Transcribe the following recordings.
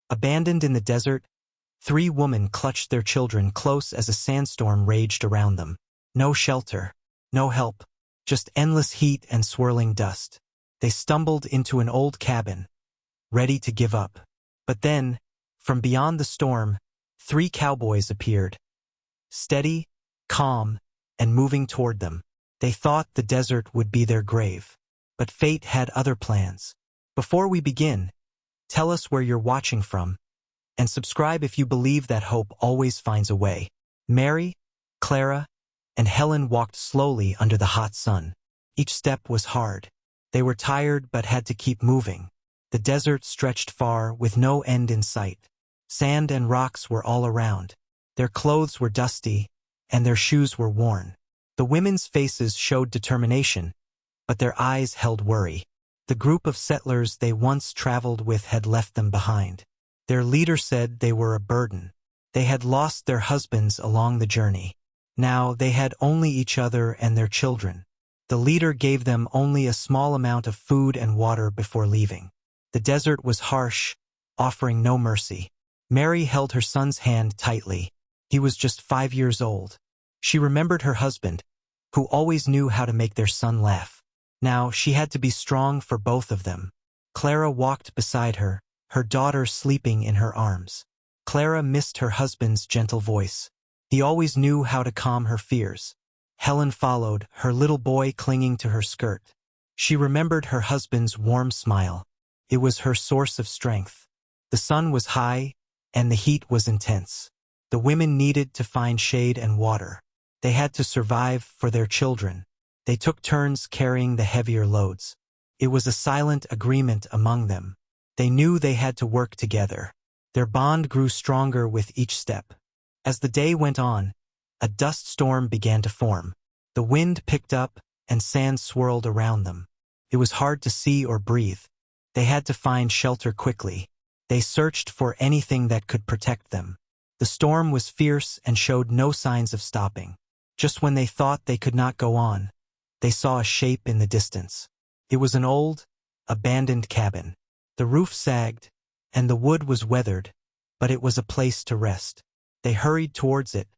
Abandoned in the desert, three women clutched their children close as a sandstorm raged around them. No shelter, no help, just endless heat and swirling dust. They stumbled into an old cabin, ready to give up. But then, from beyond the storm, three cowboys appeared. Steady, calm, and moving toward them. They thought the desert would be their grave. But fate had other plans. Before we begin, tell us where you're watching from, and subscribe if you believe that hope always finds a way. Mary, Clara, and Helen walked slowly under the hot sun. Each step was hard. They were tired but had to keep moving. The desert stretched far with no end in sight. Sand and rocks were all around. Their clothes were dusty, and their shoes were worn. The women's faces showed determination, but their eyes held worry. The group of settlers they once traveled with had left them behind. Their leader said they were a burden. They had lost their husbands along the journey. Now they had only each other and their children. The leader gave them only a small amount of food and water before leaving. The desert was harsh, offering no mercy. Mary held her son's hand tightly. He was just 5 years old. She remembered her husband, who always knew how to make their son laugh. Now she had to be strong for both of them. Clara walked beside her, her daughter sleeping in her arms. Clara missed her husband's gentle voice. He always knew how to calm her fears. Helen followed, her little boy clinging to her skirt. She remembered her husband's warm smile. It was her source of strength. The sun was high, and the heat was intense. The women needed to find shade and water. They had to survive for their children. They took turns carrying the heavier loads. It was a silent agreement among them. They knew they had to work together. Their bond grew stronger with each step. As the day went on, a dust storm began to form. The wind picked up, and sand swirled around them. It was hard to see or breathe. They had to find shelter quickly. They searched for anything that could protect them. The storm was fierce and showed no signs of stopping. Just when they thought they could not go on, they saw a shape in the distance. It was an old, abandoned cabin. The roof sagged, and the wood was weathered, but it was a place to rest. They hurried towards it,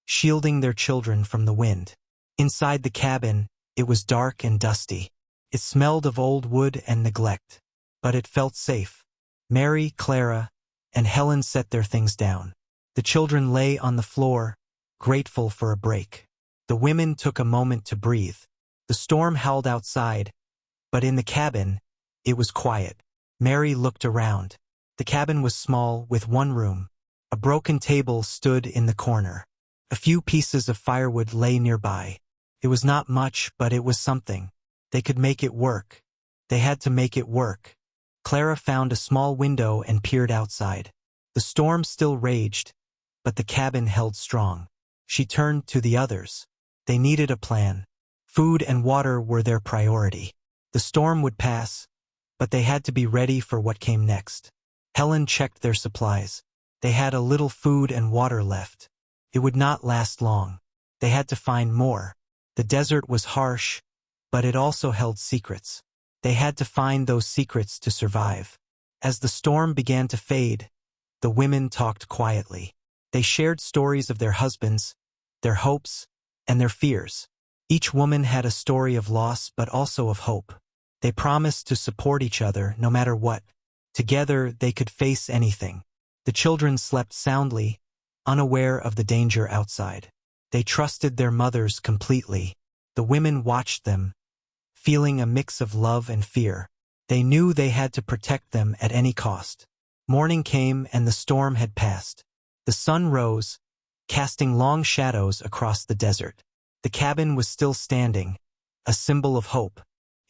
shielding their children from the wind. Inside the cabin, it was dark and dusty. It smelled of old wood and neglect, but it felt safe. Mary, Clara, and Helen set their things down. The children lay on the floor, grateful for a break. The women took a moment to breathe. The storm howled outside, but in the cabin, it was quiet. Mary looked around. The cabin was small, with one room. A broken table stood in the corner. A few pieces of firewood lay nearby. It was not much, but it was something. They could make it work. They had to make it work. Clara found a small window and peered outside. The storm still raged, but the cabin held strong. She turned to the others. They needed a plan. Food and water were their priority. The storm would pass, but they had to be ready for what came next. Helen checked their supplies. They had a little food and water left. It would not last long. They had to find more. The desert was harsh, but it also held secrets. They had to find those secrets to survive. As the storm began to fade, the women talked quietly. They shared stories of their husbands, their hopes, and their fears. Each woman had a story of loss but also of hope. They promised to support each other no matter what. Together they could face anything. The children slept soundly, unaware of the danger outside. They trusted their mothers completely. The women watched them, feeling a mix of love and fear. They knew they had to protect them at any cost. Morning came and the storm had passed. The sun rose, casting long shadows across the desert. The cabin was still standing, a symbol of hope.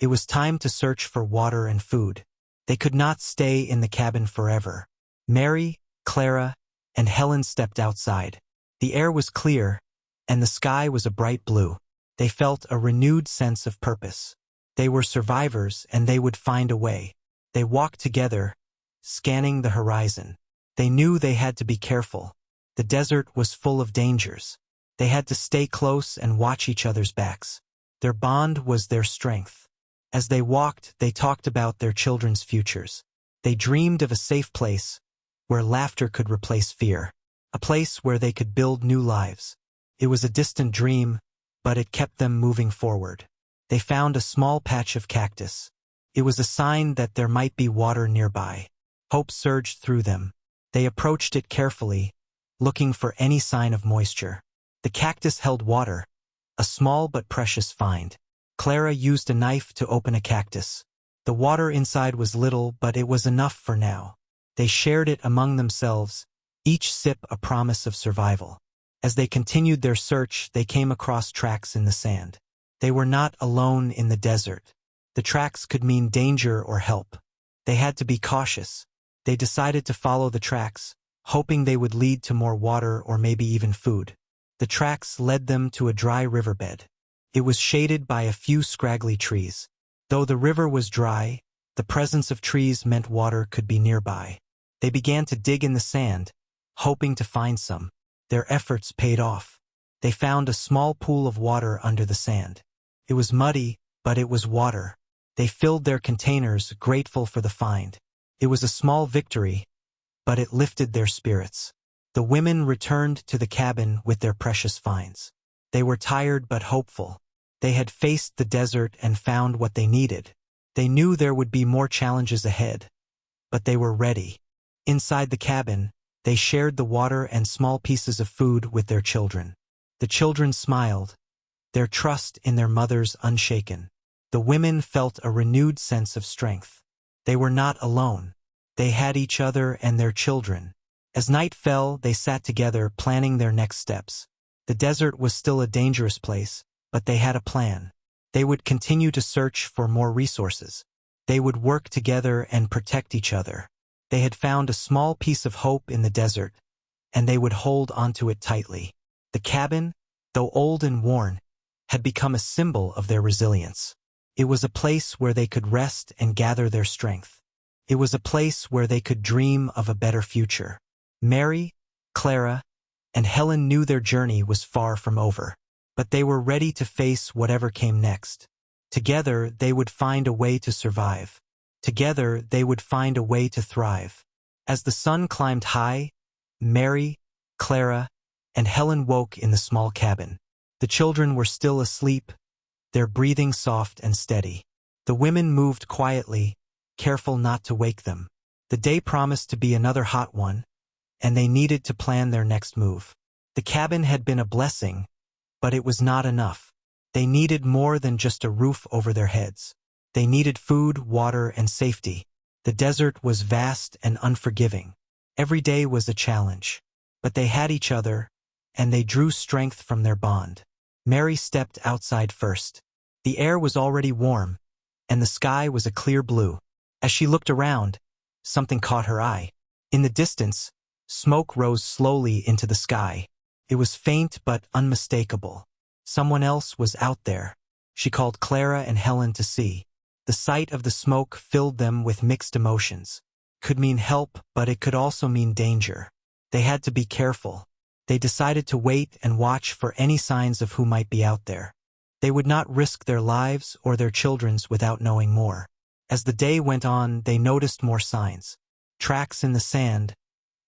It was time to search for water and food. They could not stay in the cabin forever. Mary, Clara, and Helen stepped outside. The air was clear, and the sky was a bright blue. They felt a renewed sense of purpose. They were survivors, and they would find a way. They walked together, scanning the horizon. They knew they had to be careful. The desert was full of dangers. They had to stay close and watch each other's backs. Their bond was their strength. As they walked, they talked about their children's futures. They dreamed of a safe place, where laughter could replace fear, a place where they could build new lives. It was a distant dream, but it kept them moving forward. They found a small patch of cactus. It was a sign that there might be water nearby. Hope surged through them. They approached it carefully, looking for any sign of moisture. The cactus held water, a small but precious find. Clara used a knife to open a cactus. The water inside was little, but it was enough for now. They shared it among themselves, each sip a promise of survival. As they continued their search, they came across tracks in the sand. They were not alone in the desert. The tracks could mean danger or help. They had to be cautious. They decided to follow the tracks, hoping they would lead to more water or maybe even food. The tracks led them to a dry riverbed. It was shaded by a few scraggly trees. Though the river was dry, the presence of trees meant water could be nearby. They began to dig in the sand, hoping to find some. Their efforts paid off. They found a small pool of water under the sand. It was muddy, but it was water. They filled their containers, grateful for the find. It was a small victory, but it lifted their spirits. The women returned to the cabin with their precious finds. They were tired but hopeful. They had faced the desert and found what they needed. They knew there would be more challenges ahead, but they were ready. Inside the cabin, they shared the water and small pieces of food with their children. The children smiled, their trust in their mothers unshaken. The women felt a renewed sense of strength. They were not alone. They had each other and their children. As night fell, they sat together, planning their next steps. The desert was still a dangerous place, but they had a plan. They would continue to search for more resources. They would work together and protect each other. They had found a small piece of hope in the desert, and they would hold onto it tightly. The cabin, though old and worn, had become a symbol of their resilience. It was a place where they could rest and gather their strength. It was a place where they could dream of a better future. Mary, Clara, and Helen knew their journey was far from over, but they were ready to face whatever came next. Together, they would find a way to survive. Together, they would find a way to thrive. As the sun climbed high, Mary, Clara, and Helen woke in the small cabin. The children were still asleep, their breathing soft and steady. The women moved quietly, careful not to wake them. The day promised to be another hot one, and they needed to plan their next move. The cabin had been a blessing, but it was not enough. They needed more than just a roof over their heads. They needed food, water, and safety. The desert was vast and unforgiving. Every day was a challenge. But they had each other, and they drew strength from their bond. Mary stepped outside first. The air was already warm, and the sky was a clear blue. As she looked around, something caught her eye. In the distance, smoke rose slowly into the sky. It was faint but unmistakable. Someone else was out there. She called Clara and Helen to see. The sight of the smoke filled them with mixed emotions. It could mean help, but it could also mean danger. They had to be careful. They decided to wait and watch for any signs of who might be out there. They would not risk their lives or their children's without knowing more. As the day went on, they noticed more signs. Tracks in the sand,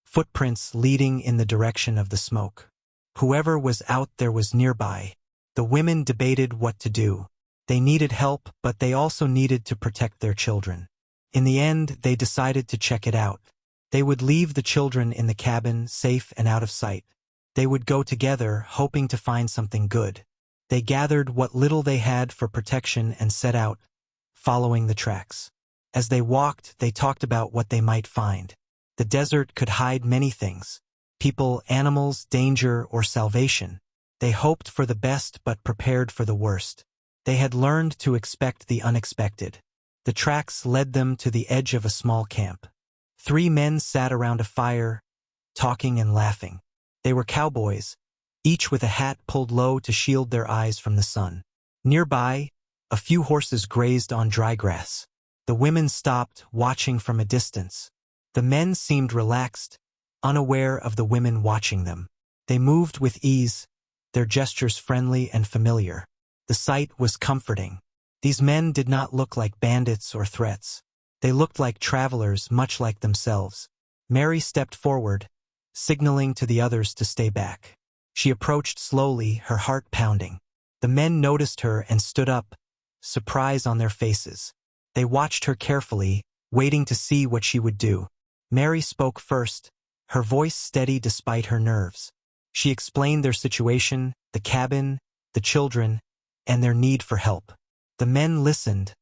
footprints leading in the direction of the smoke. Whoever was out there was nearby. The women debated what to do. They needed help, but they also needed to protect their children. In the end, they decided to check it out. They would leave the children in the cabin, safe and out of sight. They would go together, hoping to find something good. They gathered what little they had for protection and set out, following the tracks. As they walked, they talked about what they might find. The desert could hide many things: people, animals, danger, or salvation. They hoped for the best but prepared for the worst. They had learned to expect the unexpected. The tracks led them to the edge of a small camp. 3 men sat around a fire, talking and laughing. They were cowboys, each with a hat pulled low to shield their eyes from the sun. Nearby, a few horses grazed on dry grass. The women stopped, watching from a distance. The men seemed relaxed, unaware of the women watching them. They moved with ease, their gestures friendly and familiar. The sight was comforting. These men did not look like bandits or threats. They looked like travelers, much like themselves. Mary stepped forward, signaling to the others to stay back. She approached slowly, her heart pounding. The men noticed her and stood up, surprise on their faces. They watched her carefully, waiting to see what she would do. Mary spoke first, her voice steady despite her nerves. She explained their situation, the cabin, the children, and their need for help. The men listened,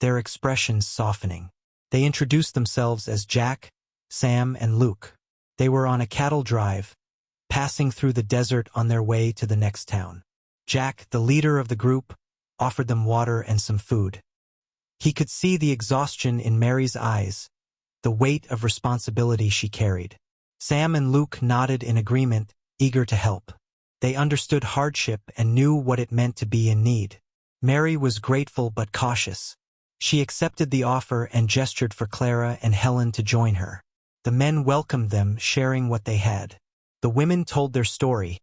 their expressions softening. They introduced themselves as Jack, Sam, and Luke. They were on a cattle drive, passing through the desert on their way to the next town. Jack, the leader of the group, offered them water and some food. He could see the exhaustion in Mary's eyes, the weight of responsibility she carried. Sam and Luke nodded in agreement, eager to help. They understood hardship and knew what it meant to be in need. Mary was grateful but cautious. She accepted the offer and gestured for Clara and Helen to join her. The men welcomed them, sharing what they had. The women told their story,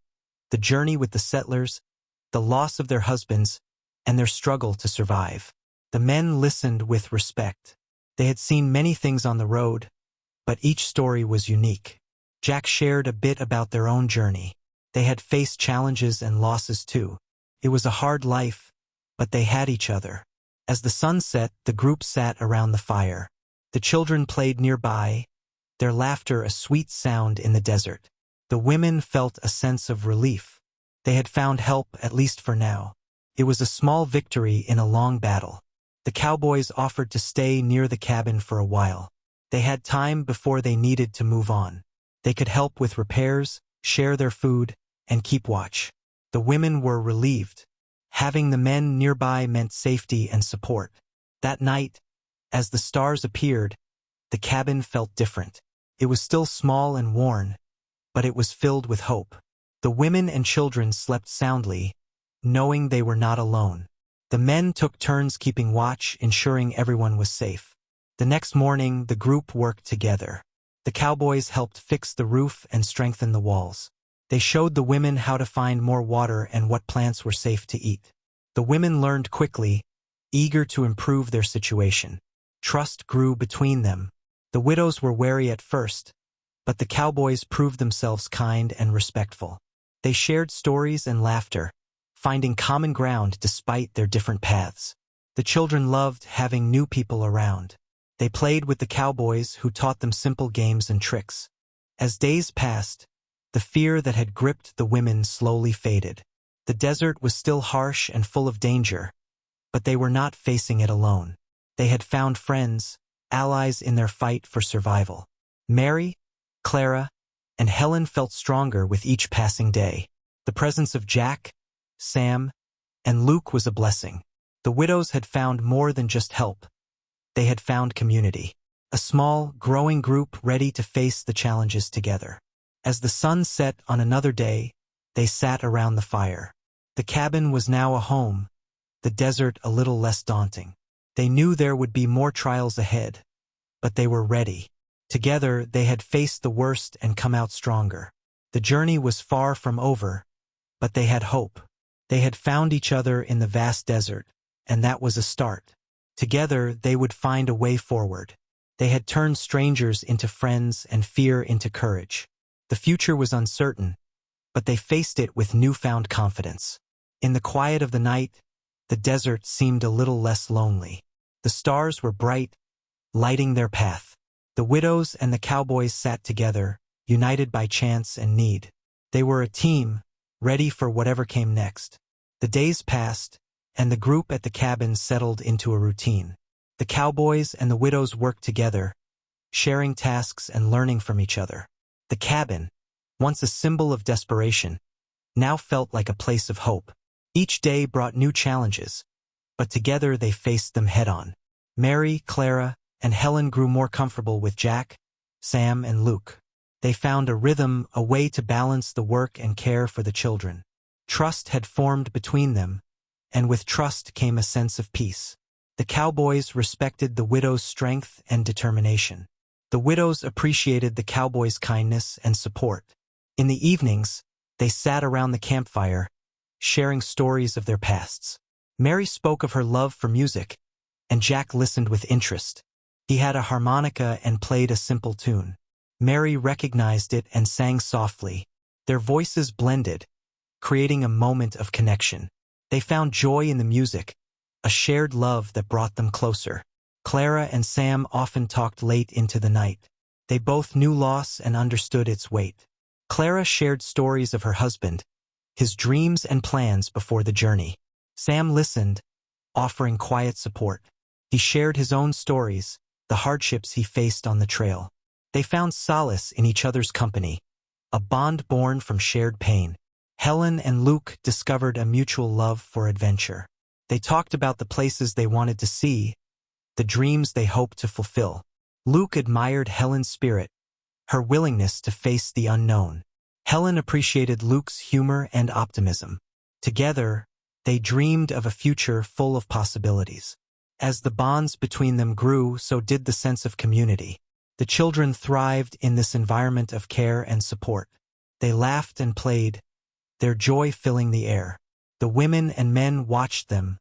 the journey with the settlers, the loss of their husbands, and their struggle to survive. The men listened with respect. They had seen many things on the road, but each story was unique. Jack shared a bit about their own journey. They had faced challenges and losses too. It was a hard life, but they had each other. As the sun set, the group sat around the fire. The children played nearby, their laughter a sweet sound in the desert. The women felt a sense of relief. They had found help, at least for now. It was a small victory in a long battle. The Cowboys offered to stay near the cabin for a while. They had time before they needed to move on. They could help with repairs, share their food, and keep watch. The women were relieved. Having the men nearby meant safety and support. That night, as the stars appeared, the cabin felt different. It was still small and worn, but it was filled with hope. The women and children slept soundly, knowing they were not alone. The men took turns keeping watch, ensuring everyone was safe. The next morning, the group worked together. The Cowboys helped fix the roof and strengthen the walls. They showed the women how to find more water and what plants were safe to eat. The women learned quickly, eager to improve their situation. Trust grew between them. The widows were wary at first, but the Cowboys proved themselves kind and respectful. They shared stories and laughter, finding common ground despite their different paths. The children loved having new people around. They played with the Cowboys, who taught them simple games and tricks. As days passed, the fear that had gripped the women slowly faded. The desert was still harsh and full of danger, but they were not facing it alone. They had found friends, allies in their fight for survival. Mary, Clara, and Helen felt stronger with each passing day. The presence of Jack, Sam, and Luke was a blessing. The widows had found more than just help. They had found community. A small, growing group ready to face the challenges together. As the sun set on another day, they sat around the fire. The cabin was now a home, the desert a little less daunting. They knew there would be more trials ahead, but they were ready. Together, they had faced the worst and come out stronger. The journey was far from over, but they had hope. They had found each other in the vast desert, and that was a start. Together, they would find a way forward. They had turned strangers into friends and fear into courage. The future was uncertain, but they faced it with newfound confidence. In the quiet of the night, the desert seemed a little less lonely. The stars were bright, lighting their path. The widows and the Cowboys sat together, united by chance and need. They were a team, ready for whatever came next. The days passed, and the group at the cabin settled into a routine. The Cowboys and the widows worked together, sharing tasks and learning from each other. The cabin, once a symbol of desperation, now felt like a place of hope. Each day brought new challenges, but together they faced them head-on. Mary, Clara, and Helen grew more comfortable with Jack, Sam, and Luke. They found a rhythm, a way to balance the work and care for the children. Trust had formed between them, and with trust came a sense of peace. The Cowboys respected the widows' strength and determination. The widows appreciated the Cowboys' kindness and support. In the evenings, they sat around the campfire, sharing stories of their pasts. Mary spoke of her love for music, and Jack listened with interest. He had a harmonica and played a simple tune. Mary recognized it and sang softly. Their voices blended, creating a moment of connection. They found joy in the music, a shared love that brought them closer. Clara and Sam often talked late into the night. They both knew loss and understood its weight. Clara shared stories of her husband, his dreams and plans before the journey. Sam listened, offering quiet support. He shared his own stories, the hardships he faced on the trail. They found solace in each other's company, a bond born from shared pain. Helen and Luke discovered a mutual love for adventure. They talked about the places they wanted to see, the dreams they hoped to fulfill. Luke admired Helen's spirit, her willingness to face the unknown. Helen appreciated Luke's humor and optimism. Together, they dreamed of a future full of possibilities. As the bonds between them grew, so did the sense of community. The children thrived in this environment of care and support. They laughed and played, their joy filling the air. The women and men watched them,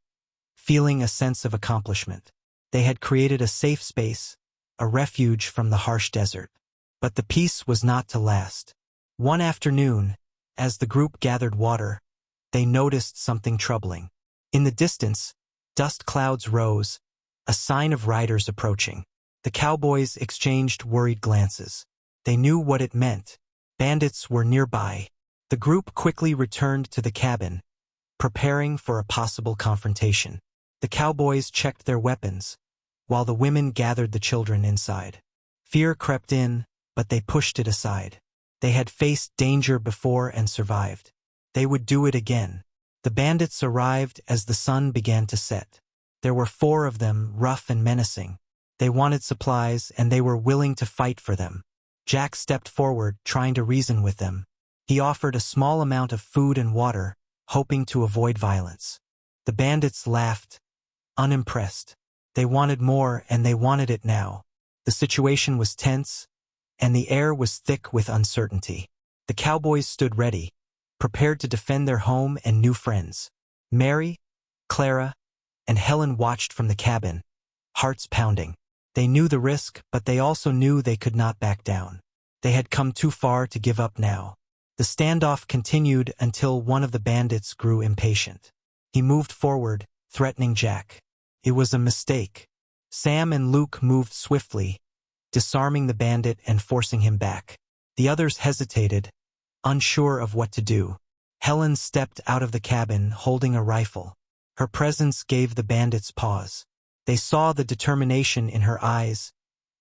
feeling a sense of accomplishment. They had created a safe space, a refuge from the harsh desert. But the peace was not to last. One afternoon, as the group gathered water, they noticed something troubling. In the distance, dust clouds rose, a sign of riders approaching. The cowboys exchanged worried glances. They knew what it meant. Bandits were nearby. The group quickly returned to the cabin, preparing for a possible confrontation. The cowboys checked their weapons, while the women gathered the children inside. Fear crept in, but they pushed it aside. They had faced danger before and survived. They would do it again. The bandits arrived as the sun began to set. There were 4 of them, rough and menacing. They wanted supplies, and they were willing to fight for them. Jack stepped forward, trying to reason with them. He offered a small amount of food and water, hoping to avoid violence. The bandits laughed, unimpressed. They wanted more, and they wanted it now. The situation was tense, and the air was thick with uncertainty. The cowboys stood ready, prepared to defend their home and new friends. Mary, Clara, and Helen watched from the cabin, hearts pounding. They knew the risk, but they also knew they could not back down. They had come too far to give up now. The standoff continued until one of the bandits grew impatient. He moved forward, threatening Jack. It was a mistake. Sam and Luke moved swiftly, disarming the bandit and forcing him back. The others hesitated, unsure of what to do. Helen stepped out of the cabin, holding a rifle. Her presence gave the bandits pause. They saw the determination in her eyes,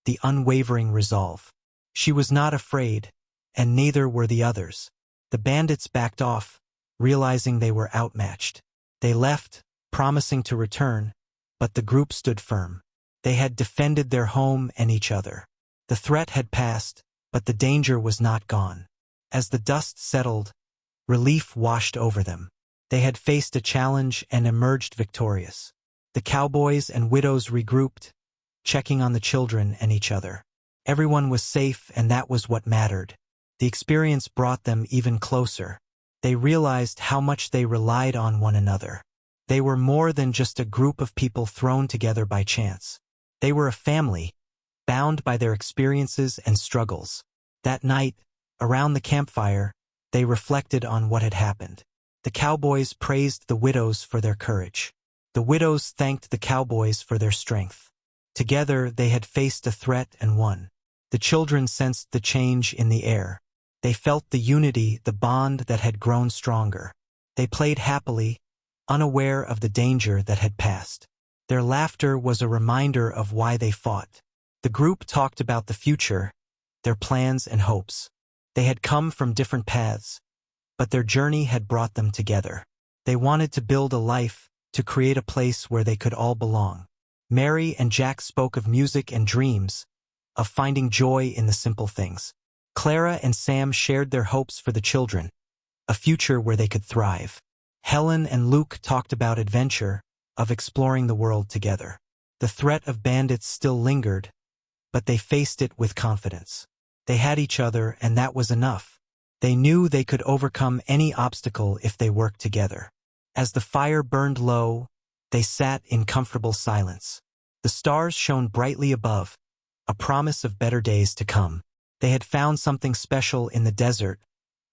the unwavering resolve. She was not afraid, and neither were the others. The bandits backed off, realizing they were outmatched. They left, promising to return, but the group stood firm. They had defended their home and each other. The threat had passed, but the danger was not gone. As the dust settled, relief washed over them. They had faced a challenge and emerged victorious. The cowboys and widows regrouped, checking on the children and each other. Everyone was safe, and that was what mattered. The experience brought them even closer. They realized how much they relied on one another. They were more than just a group of people thrown together by chance. They were a family, bound by their experiences and struggles. That night, around the campfire, they reflected on what had happened. The cowboys praised the widows for their courage. The widows thanked the cowboys for their strength. Together, they had faced a threat and won. The children sensed the change in the air. They felt the unity, the bond that had grown stronger. They played happily, unaware of the danger that had passed. Their laughter was a reminder of why they fought. The group talked about the future, their plans and hopes. They had come from different paths, but their journey had brought them together. They wanted to build a life, to create a place where they could all belong. Mary and Jack spoke of music and dreams, of finding joy in the simple things. Clara and Sam shared their hopes for the children, a future where they could thrive. Helen and Luke talked about adventure, of exploring the world together. The threat of bandits still lingered, but they faced it with confidence. They had each other, and that was enough. They knew they could overcome any obstacle if they worked together. As the fire burned low, they sat in comfortable silence. The stars shone brightly above, a promise of better days to come. They had found something special in the desert,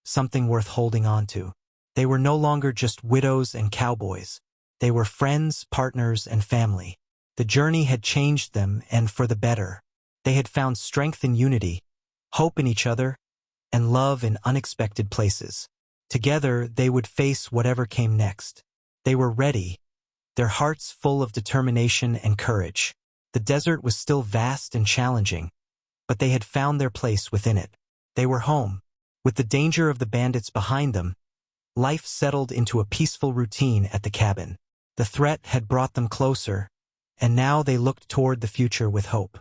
something worth holding on to. They were no longer just widows and cowboys. They were friends, partners, and family. The journey had changed them, and for the better. They had found strength in unity, hope in each other, and love in unexpected places. Together, they would face whatever came next. They were ready, their hearts full of determination and courage. The desert was still vast and challenging, but they had found their place within it. They were home. With the danger of the bandits behind them, life settled into a peaceful routine at the cabin. The threat had brought them closer, and now they looked toward the future with hope.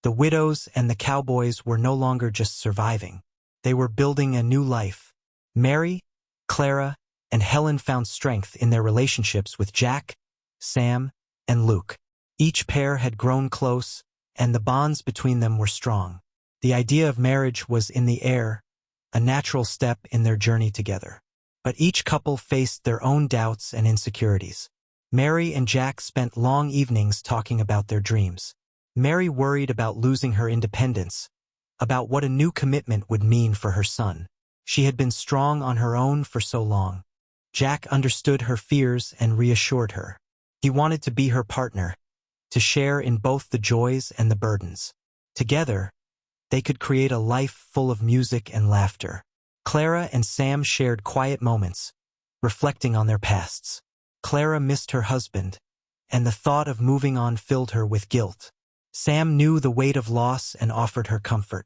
The widows and the cowboys were no longer just surviving. They were building a new life. Mary, Clara, and Helen found strength in their relationships with Jack, Sam, and Luke. Each pair had grown close, and the bonds between them were strong. The idea of marriage was in the air, a natural step in their journey together. But each couple faced their own doubts and insecurities. Mary and Jack spent long evenings talking about their dreams. Mary worried about losing her independence, about what a new commitment would mean for her son. She had been strong on her own for so long. Jack understood her fears and reassured her. He wanted to be her partner, to share in both the joys and the burdens. Together, they could create a life full of music and laughter. Clara and Sam shared quiet moments, reflecting on their pasts. Clara missed her husband, and the thought of moving on filled her with guilt. Sam knew the weight of loss and offered her comfort.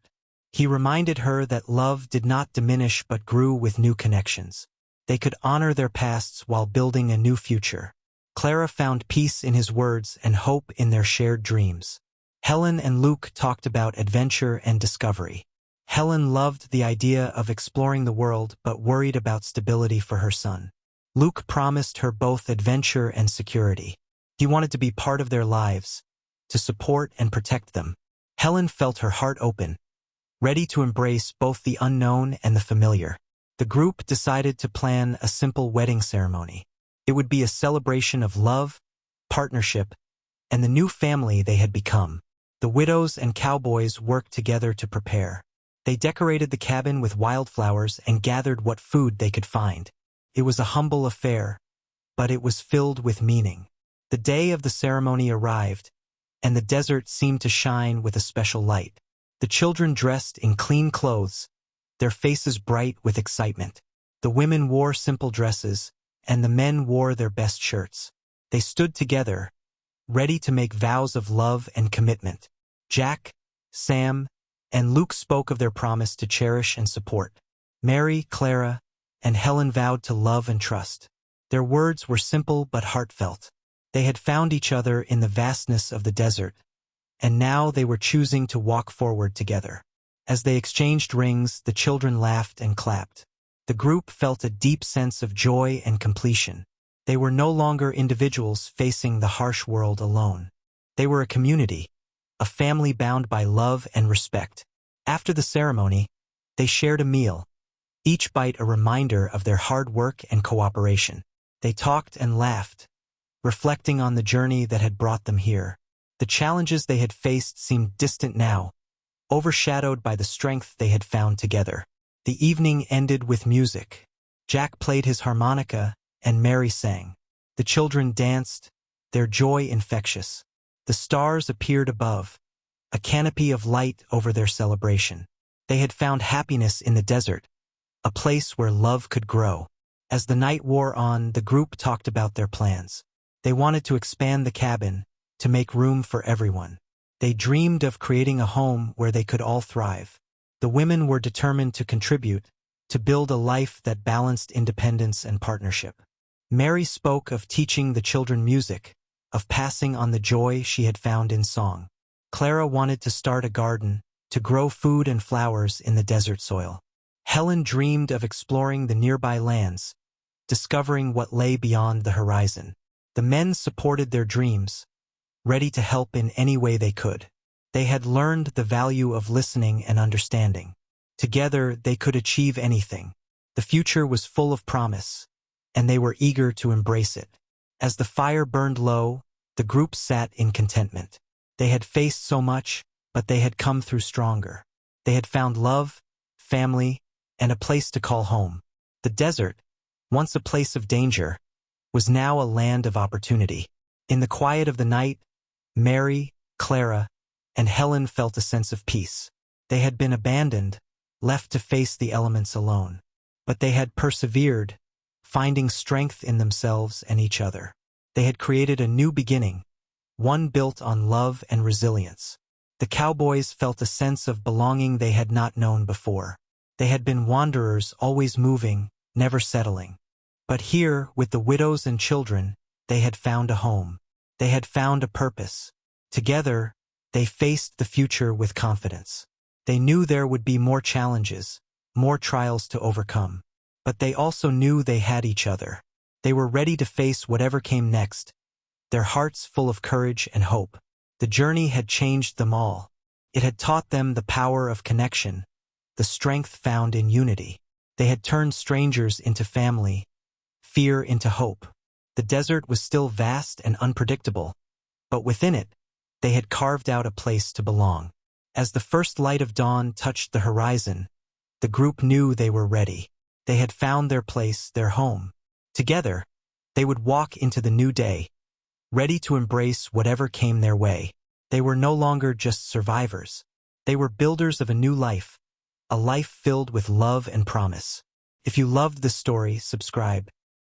He reminded her that love did not diminish but grew with new connections. They could honor their pasts while building a new future. Clara found peace in his words and hope in their shared dreams. Helen and Luke talked about adventure and discovery. Helen loved the idea of exploring the world but worried about stability for her son. Luke promised her both adventure and security. He wanted to be part of their lives, to support and protect them. Helen felt her heart open, ready to embrace both the unknown and the familiar. The group decided to plan a simple wedding ceremony. It would be a celebration of love, partnership, and the new family they had become. The widows and cowboys worked together to prepare. They decorated the cabin with wildflowers and gathered what food they could find. It was a humble affair, but it was filled with meaning. The day of the ceremony arrived, and the desert seemed to shine with a special light. The children dressed in clean clothes, their faces bright with excitement. The women wore simple dresses, and the men wore their best shirts. They stood together, ready to make vows of love and commitment. Jack, Sam, and Luke spoke of their promise to cherish and support. Mary, Clara, and Helen vowed to love and trust. Their words were simple but heartfelt. They had found each other in the vastness of the desert, and now they were choosing to walk forward together. As they exchanged rings, the children laughed and clapped. The group felt a deep sense of joy and completion. They were no longer individuals facing the harsh world alone. They were a community, a family bound by love and respect. After the ceremony, they shared a meal, each bite a reminder of their hard work and cooperation. They talked and laughed, reflecting on the journey that had brought them here. The challenges they had faced seemed distant now, overshadowed by the strength they had found together. The evening ended with music. Jack played his harmonica, and Mary sang. The children danced, their joy infectious. The stars appeared above, a canopy of light over their celebration. They had found happiness in the desert, a place where love could grow. As the night wore on, the group talked about their plans. They wanted to expand the cabin, to make room for everyone. They dreamed of creating a home where they could all thrive. The women were determined to contribute, to build a life that balanced independence and partnership. Mary spoke of teaching the children music, of passing on the joy she had found in song. Clara wanted to start a garden, to grow food and flowers in the desert soil. Helen dreamed of exploring the nearby lands, discovering what lay beyond the horizon. The men supported their dreams, ready to help in any way they could. They had learned the value of listening and understanding. Together, they could achieve anything. The future was full of promise, and they were eager to embrace it. As the fire burned low, the group sat in contentment. They had faced so much, but they had come through stronger. They had found love, family, and a place to call home. The desert, once a place of danger, was now a land of opportunity. In the quiet of the night, Mary, Clara, and Helen felt a sense of peace. They had been abandoned, left to face the elements alone. But they had persevered, finding strength in themselves and each other. They had created a new beginning, one built on love and resilience. The Cowboys felt a sense of belonging they had not known before. They had been wanderers, always moving, never settling. But here, with the widows and children, they had found a home. They had found a purpose. Together, they faced the future with confidence. They knew there would be more challenges, more trials to overcome. But they also knew they had each other. They were ready to face whatever came next, their hearts full of courage and hope. The journey had changed them all. It had taught them the power of connection, the strength found in unity. They had turned strangers into family, fear into hope. The desert was still vast and unpredictable, but within it, they had carved out a place to belong. As the first light of dawn touched the horizon, the group knew they were ready. They had found their place, their home. Together, they would walk into the new day, ready to embrace whatever came their way. They were no longer just survivors. They were builders of a new life, a life filled with love and promise. If you loved this story, subscribe,